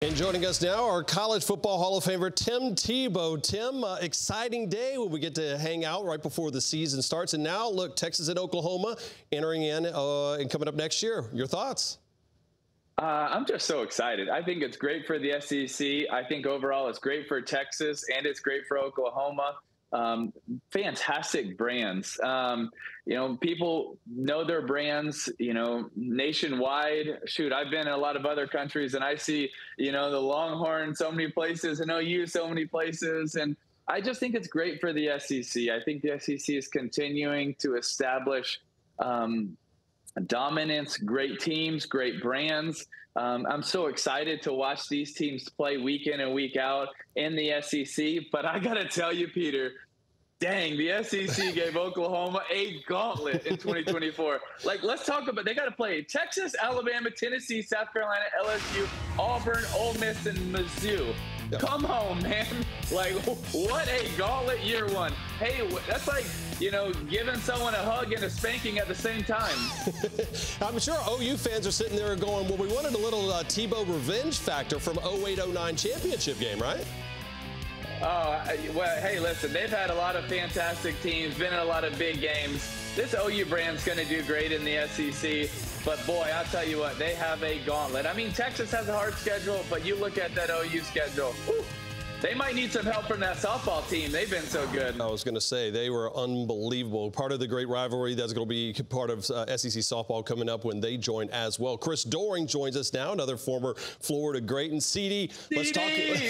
And joining us now, our College Football Hall of Famer, Tim Tebow. Tim, exciting day when we get to hang out right before the season starts. And now, look, Texas and Oklahoma entering in and coming up next year. Your thoughts? I'm just so excited. I think it's great for the SEC. I think overall it's great for Texas and it's great for Oklahoma. Fantastic brands. People know their brands, nationwide. Shoot, I've been in a lot of other countries and I see, the Longhorn so many places and OU so many places. And I just think it's great for the SEC. I think the SEC is continuing to establish dominance, great teams, great brands. I'm so excited to watch these teams play week in and week out in the SEC. But I got to tell you, Peter, dang, the SEC gave Oklahoma a gauntlet in 2024. Let's talk about, they got to play Texas, Alabama, Tennessee, South Carolina, LSU, Auburn, Ole Miss, and Mizzou. Yep. Come home, man. What a gauntlet year one. Hey, that's like, giving someone a hug and a spanking at the same time. I'm sure OU fans are sitting there going, well, we wanted a little Tebow revenge factor from 08-09 championship game, right? Oh, well, hey, listen, they've had a lot of fantastic teams, been in a lot of big games. This OU brand's going to do great in the SEC. But, boy, I'll tell you what, they have a gauntlet. I mean, Texas has a hard schedule, but you look at that OU schedule. Whew, they might need some help from that softball team. They've been so good. I was going to say, they were unbelievable. Part of the great rivalry that's going to be part of SEC softball coming up when they join as well. Chris Doering joins us now, another former Florida great. And CD, let's talk.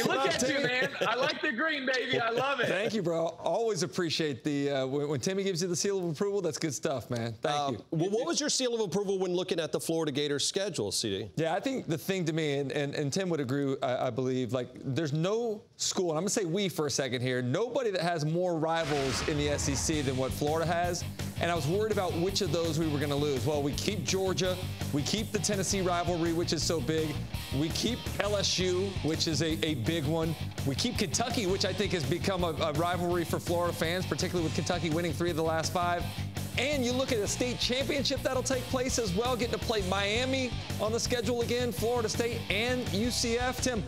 Look at you, man. I like the green, baby. I love it. Thank you, bro. Always appreciate the when Timmy gives you the seal of approval. That's good stuff, man. Thank you. Well, what was your seal of approval when looking at the Florida Gators schedule, CD? Yeah, I think the thing to me, and Tim would agree, I believe, there's no school, and I'm going to say we for a second here, nobody that has more rivals in the SEC than what Florida has. And I was worried about which of those we were going to lose. Well, we keep Georgia. We keep the Tennessee rivalry, which is so big. We keep LSU, which is a big one. We keep Kentucky, which I think has become a rivalry for Florida fans, particularly with Kentucky winning 3 of the last 5. And you look at a state championship that'll take place as well, getting to play Miami on the schedule again, Florida State and UCF. Tim,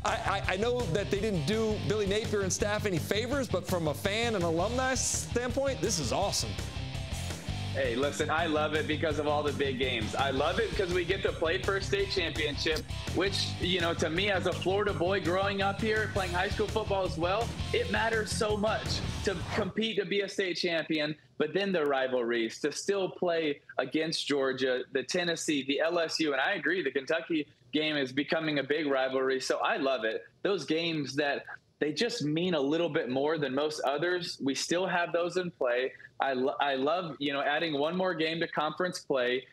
I know that they didn't do Billy Napier and staff any favors, but from a fan and alumni standpoint, this is awesome. Hey, listen, I love it because of all the big games. I love it because we get to play for a state championship, which, to me as a Florida boy growing up here, playing high school football as well, it matters so much to compete to be a state champion, but then the rivalries, to still play against Georgia, the Tennessee, the LSU, and I agree, the Kentucky game is becoming a big rivalry. So I love it. Those games that they just mean a little bit more than most others. We still have those in play. I love, adding one more game to conference play.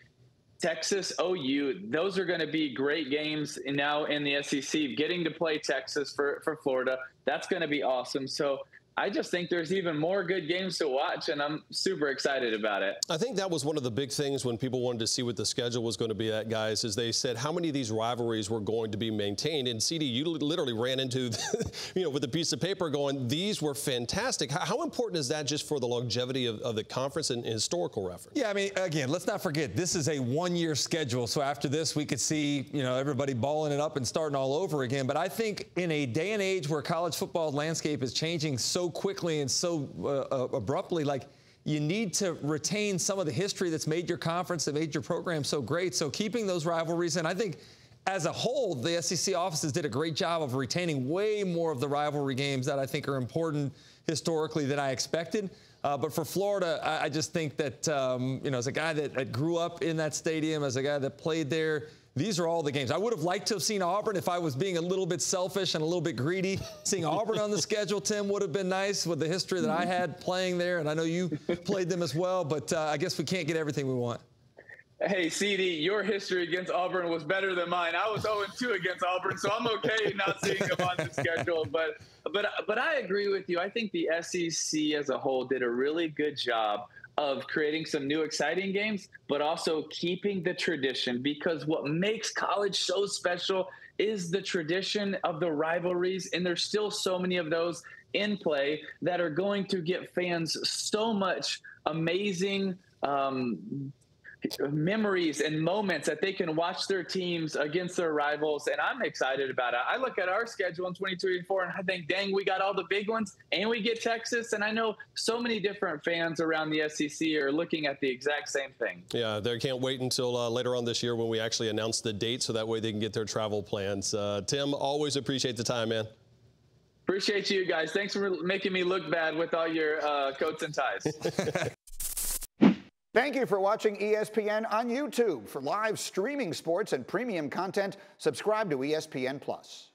Texas, OU, those are going to be great games now in the SEC. Getting to play Texas for Florida, that's going to be awesome. So I just think there's even more good games to watch, and I'm super excited about it. I think that was one of the big things when people wanted to see what the schedule was going to be at, guys, is they said how many of these rivalries were going to be maintained. And, CD, you literally ran into, with a piece of paper going, these were fantastic. How important is that just for the longevity of the conference and historical reference? Yeah, I mean, again, let's not forget, this is a one-year schedule. So after this, we could see, everybody balling it up and starting all over again. But I think in a day and age where college football landscape is changing so quickly and so abruptly, you need to retain some of the history that's made your conference, that made your program so great. So keeping those rivalries, and I think as a whole, the SEC offices did a great job of retaining way more of the rivalry games that I think are important historically than I expected. But for Florida, I just think that, as a guy that grew up in that stadium, as a guy that played there, these are all the games. I would have liked to have seen Auburn if I was being a little bit selfish and a little bit greedy. Seeing Auburn on the schedule, Tim, would have been nice with the history that I had playing there, and I know you played them as well, but I guess we can't get everything we want. Hey, CD, your history against Auburn was better than mine. I was 0-2 against Auburn, so I'm okay not seeing them on the schedule. But I agree with you. I think the SEC as a whole did a really good job of creating some new exciting games, but also keeping the tradition, because what makes college so special is the tradition of the rivalries, and there's still so many of those in play that are going to get fans so much amazing memories and moments that they can watch their teams against their rivals, and I'm excited about it. I look at our schedule in 2024 and I think, dang, we got all the big ones and we get Texas, and I know so many different fans around the SEC are looking at the exact same thing. Yeah, they can't wait until later on this year when we actually announce the date, so that way they can get their travel plans. Tim, always appreciate the time, man. Appreciate you guys. Thanks for making me look bad with all your coats and ties. Thank you for watching ESPN on YouTube. For live streaming sports and premium content, subscribe to ESPN+.